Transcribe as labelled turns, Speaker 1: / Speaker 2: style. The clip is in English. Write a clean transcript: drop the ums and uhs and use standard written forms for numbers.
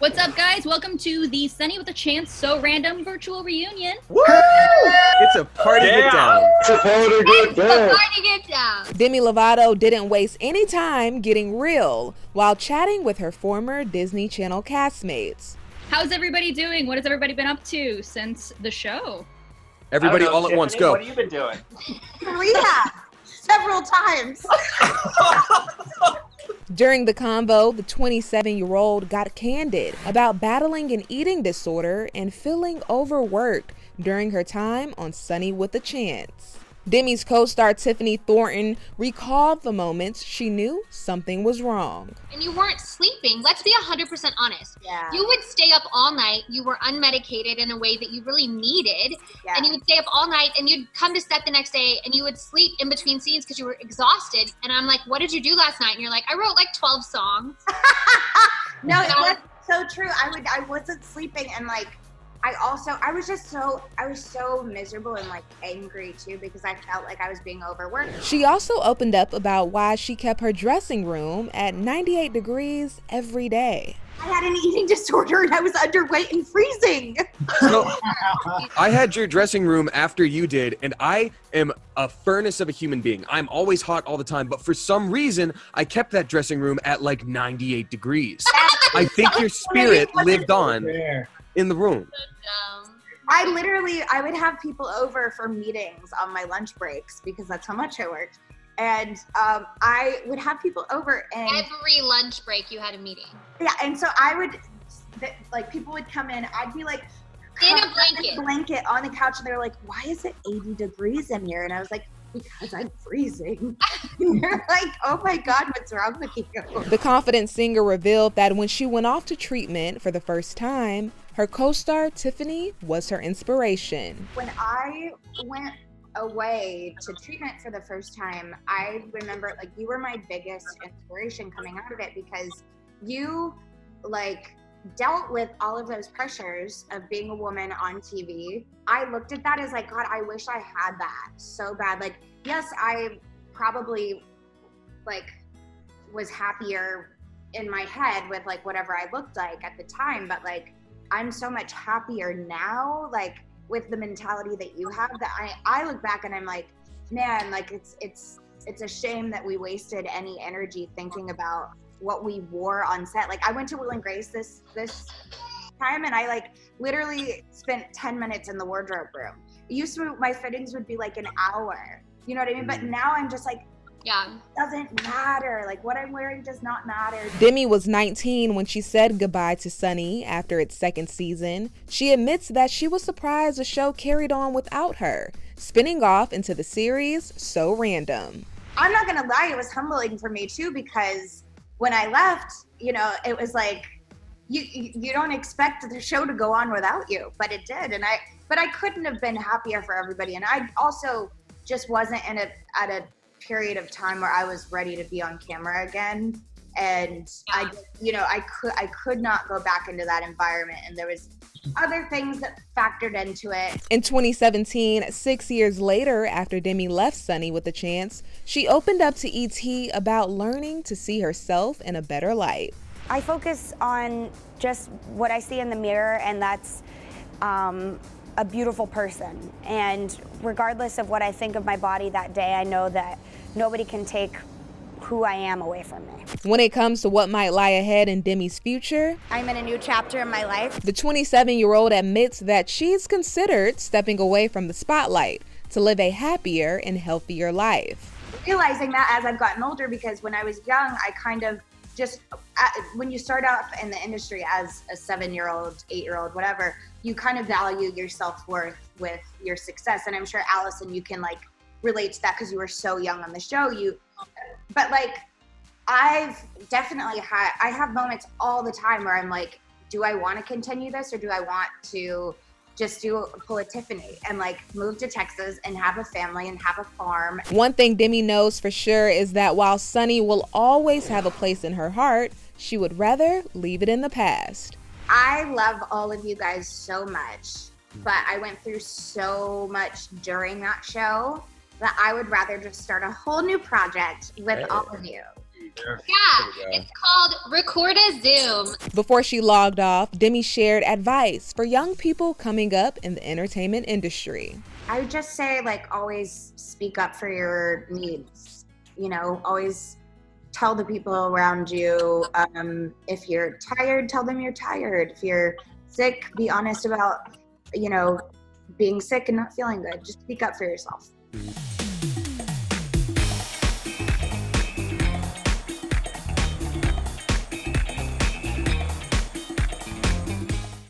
Speaker 1: What's up, guys? Welcome to the Sonny with a Chance So Random virtual reunion.
Speaker 2: Woo! It's a party get down.
Speaker 3: It's a party get down.
Speaker 4: Party get down.
Speaker 5: Demi Lovato didn't waste any time getting real while chatting with her former Disney Channel castmates.
Speaker 1: How's everybody doing? What has everybody been up to since the show?
Speaker 2: Everybody
Speaker 3: I don't know,
Speaker 2: all at once,
Speaker 3: Tiffany,
Speaker 2: go.
Speaker 3: What have you been doing?
Speaker 6: Rehab several times.
Speaker 5: During the convo, the 27-year-old got candid about battling an eating disorder and feeling overworked during her time on Sonny with a Chance. Demi's co-star Tiffany Thornton recalled the moments she knew something was wrong.
Speaker 4: And you weren't sleeping. Let's be 100% honest.
Speaker 6: Yeah.
Speaker 4: You would stay up all night. You were unmedicated in a way that you really needed.
Speaker 6: Yeah.
Speaker 4: And you would stay up all night and you'd come to set the next day and you would sleep in between scenes because you were exhausted. And I'm like, what did you do last night? And you're like, I wrote like 12 songs.
Speaker 6: No, that's so true. I wasn't sleeping, and like I was so miserable and like angry too because I felt like I was being overworked.
Speaker 5: She also opened up about why she kept her dressing room at 98 degrees every day.
Speaker 6: I had an eating disorder and I was underweight and freezing.
Speaker 2: So, I had your dressing room after you did, and I am a furnace of a human being. I'm always hot all the time, but for some reason, I kept that dressing room at like 98 degrees. I think your spirit lived on in the room.
Speaker 6: I would have people over for meetings on my lunch breaks because that's how much I worked. And I would have people over, and
Speaker 4: Every lunch break you had a meeting.
Speaker 6: yeah, and so like people would come in, I'd be like
Speaker 4: In a
Speaker 6: blanket on the couch, and they were like, why is it 80 degrees in here? And I was like, because I'm freezing. And they're like, oh my God, what's wrong with you?
Speaker 5: The confident singer revealed that when she went off to treatment for the first time, her co-star Tiffany was her inspiration.
Speaker 6: When I went away to treatment for the first time, I remember like you were my biggest inspiration coming out of it because you like dealt with all of those pressures of being a woman on TV. I looked at that as like, God, I wish I had that so bad. Like, yes, I probably like was happier in my head with like whatever I looked like at the time, but like I'm so much happier now, like with the mentality that you have, that I look back and I'm like, man, like it's a shame that we wasted any energy thinking about what we wore on set. Like I went to Will and Grace this time, and I like literally spent 10 minutes in the wardrobe room. It used to, my fittings would be like an hour, you know what I mean? But now I'm just like,
Speaker 4: Yeah.
Speaker 6: doesn't matter. Like what I'm wearing does not matter.
Speaker 5: Demi was 19 when she said goodbye to Sonny after its second season. She admits that she was surprised the show carried on without her, spinning off into the series So Random.
Speaker 6: I'm not gonna lie, it was humbling for me too, because when I left, you know, it was like, you don't expect the show to go on without you, but it did. But I couldn't have been happier for everybody. And I also just wasn't at a period of time where I was ready to be on camera again. And I could not go back into that environment. And there was other things that factored into it.
Speaker 5: In 2017, 6 years later after Demi left Sonny with a Chance, she opened up to ET about learning to see herself in a better light.
Speaker 7: I focus on just what I see in the mirror, and that's a beautiful person. And regardless of what I think of my body that day, I know that nobody can take who I am away from me.
Speaker 5: When it comes to what might lie ahead in Demi's future,
Speaker 6: I'm in a new chapter in my life.
Speaker 5: the 27-year-old admits that she's considered stepping away from the spotlight to live a happier and healthier life.
Speaker 6: Realizing that as I've gotten older, because when I was young, I kind of just, when you start out in the industry as a 7-year-old, 8-year-old, whatever, you kind of value your self-worth with your success. And I'm sure, Allison, you can like relate to that because you were so young on the show. But like, I have moments all the time where I'm like, do I want to continue this, or do I want to just pull a Tiffany and like move to Texas and have a family and have a farm?
Speaker 5: One thing Demi knows for sure is that while Sonny will always have a place in her heart, she would rather leave it in the past.
Speaker 6: I love all of you guys so much, but I went through so much during that show that I would rather just start a whole new project with all of you.
Speaker 4: Yeah, it's called Record a Zoom.
Speaker 5: Before she logged off, Demi shared advice for young people coming up in the entertainment industry.
Speaker 6: I would just say, like, always speak up for your needs. You know, always tell the people around you. If you're tired, tell them you're tired. If you're sick, be honest about, you know, being sick and not feeling good. Just speak up for yourself.